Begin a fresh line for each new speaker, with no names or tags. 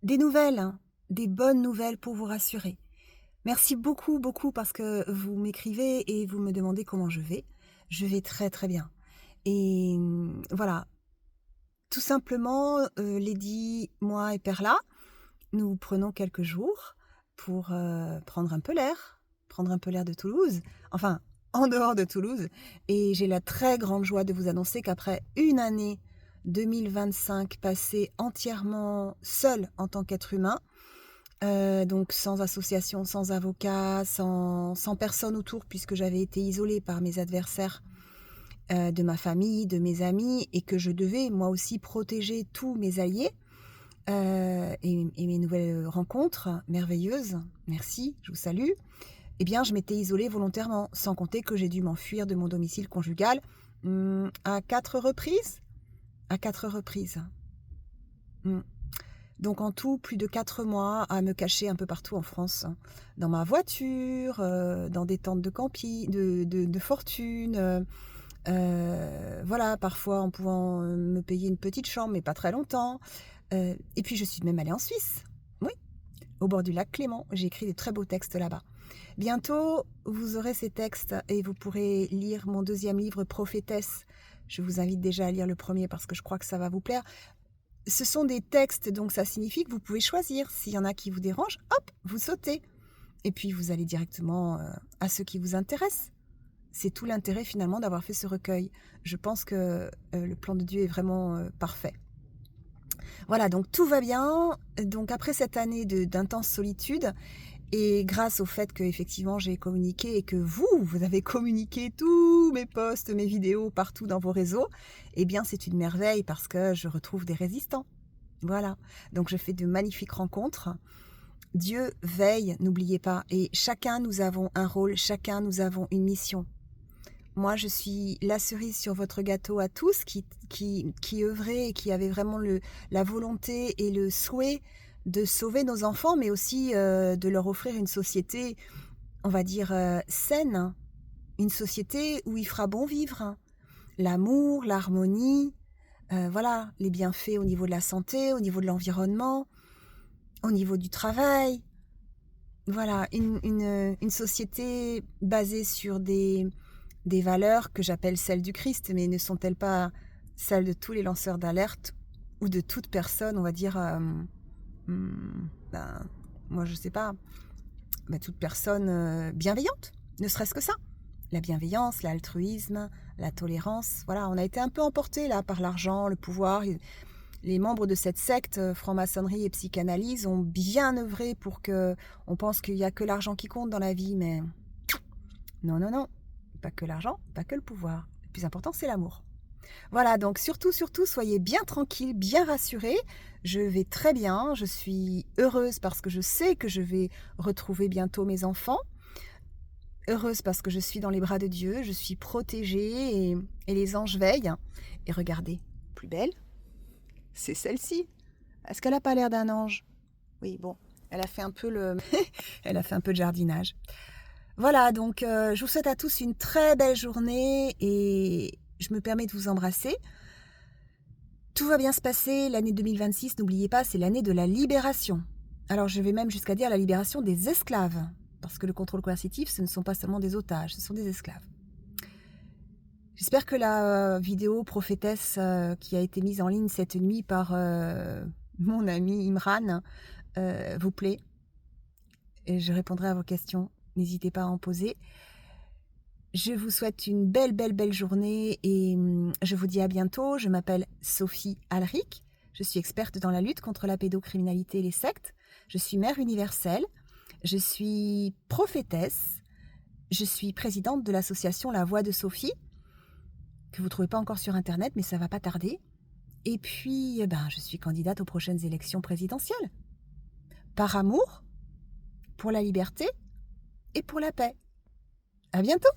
des nouvelles, hein, des bonnes nouvelles pour vous rassurer. Merci beaucoup, beaucoup parce que vous m'écrivez et vous me demandez comment je vais. Je vais très, très bien et voilà, tout simplement, Lady, moi et Perla, nous prenons quelques jours pour, prendre un peu l'air de Toulouse, enfin, en dehors de Toulouse et j'ai la très grande joie de vous annoncer qu'après une année 2025 passée entièrement seule en tant qu'être humain, donc sans association, sans avocat, sans personne autour puisque j'avais été isolée par mes adversaires, de ma famille, de mes amis et que je devais moi aussi protéger tous mes alliés, et mes nouvelles rencontres merveilleuses, merci, je vous salue. Eh bien, je m'étais isolée volontairement, sans compter que j'ai dû m'enfuir de mon domicile conjugal, à 4 reprises? À 4 reprises. Mmh. Donc en tout, plus de 4 mois à me cacher un peu partout en France, hein. Dans ma voiture, dans des tentes de de fortune, voilà, parfois en pouvant, me payer une petite chambre, mais pas très longtemps. Et puis je suis même allée en Suisse. Oui, au bord du lac Clément. J'ai écrit des très beaux textes là-bas. Bientôt, vous aurez ces textes et vous pourrez lire mon deuxième livre, Prophétesse. Je vous invite déjà à lire le premier parce que je crois que ça va vous plaire. Ce sont des textes, donc ça signifie que vous pouvez choisir. S'il y en a qui vous dérangent, hop, vous sautez. Et puis vous allez directement à ceux qui vous intéressent. C'est tout l'intérêt finalement d'avoir fait ce recueil. Je pense que le plan de Dieu est vraiment parfait. Voilà, donc tout va bien. Donc après cette année d'intense solitude, et grâce au fait que effectivement j'ai communiqué et que vous avez communiqué tous mes posts, mes vidéos partout dans vos réseaux, eh bien c'est une merveille parce que je retrouve des résistants. Voilà, donc je fais de magnifiques rencontres. Dieu veille, n'oubliez pas, et chacun nous avons un rôle, chacun nous avons une mission. Moi, je suis la cerise sur votre gâteau à tous qui œuvraient et qui avaient vraiment la volonté et le souhait de sauver nos enfants, mais aussi de leur offrir une société, on va dire, saine, une société où il fera bon vivre. L'amour, l'harmonie, voilà, les bienfaits au niveau de la santé, au niveau de l'environnement, au niveau du travail. Voilà, une société basée sur des valeurs que j'appelle celles du Christ, mais ne sont-elles pas celles de tous les lanceurs d'alerte ou de toute personne, on va dire, ben, moi je sais pas, ben, toute personne bienveillante, ne serait-ce que ça. La bienveillance, l'altruisme, la tolérance, voilà, on a été un peu emportés là par l'argent, le pouvoir. Les membres de cette secte, franc-maçonnerie et psychanalyse, ont bien œuvré pour que on pense qu'il n'y a que l'argent qui compte dans la vie, mais non, non, non, pas que l'argent, pas que le pouvoir. Le plus important, c'est l'amour. Voilà, donc surtout, surtout, soyez bien tranquilles, bien rassurés. Je vais très bien, je suis heureuse parce que je sais que je vais retrouver bientôt mes enfants. Heureuse parce que je suis dans les bras de Dieu, je suis protégée et les anges veillent. Et regardez, plus belle, c'est celle-ci. Est-ce qu'elle n'a pas l'air d'un ange? Oui, bon, elle a fait un peu elle a fait un peu de jardinage. Voilà, donc je vous souhaite à tous une très belle journée et je me permets de vous embrasser. Tout va bien se passer, l'année 2026, n'oubliez pas, c'est l'année de la libération. Alors je vais même jusqu'à dire la libération des esclaves, parce que le contrôle coercitif, ce ne sont pas seulement des otages, ce sont des esclaves. J'espère que la vidéo prophétesse qui a été mise en ligne cette nuit par mon ami Imran vous plaît. Et je répondrai à vos questions, n'hésitez pas à en poser. Je vous souhaite une belle, belle, belle journée et je vous dis à bientôt. Je m'appelle Sophie Alric. Je suis experte dans la lutte contre la pédocriminalité et les sectes. Je suis mère universelle. Je suis prophétesse. Je suis présidente de l'association La Voix de Sophie, que vous ne trouvez pas encore sur Internet, mais ça va pas tarder. Et puis, je suis candidate aux prochaines élections présidentielles. Par amour, pour la liberté et pour la paix. À bientôt!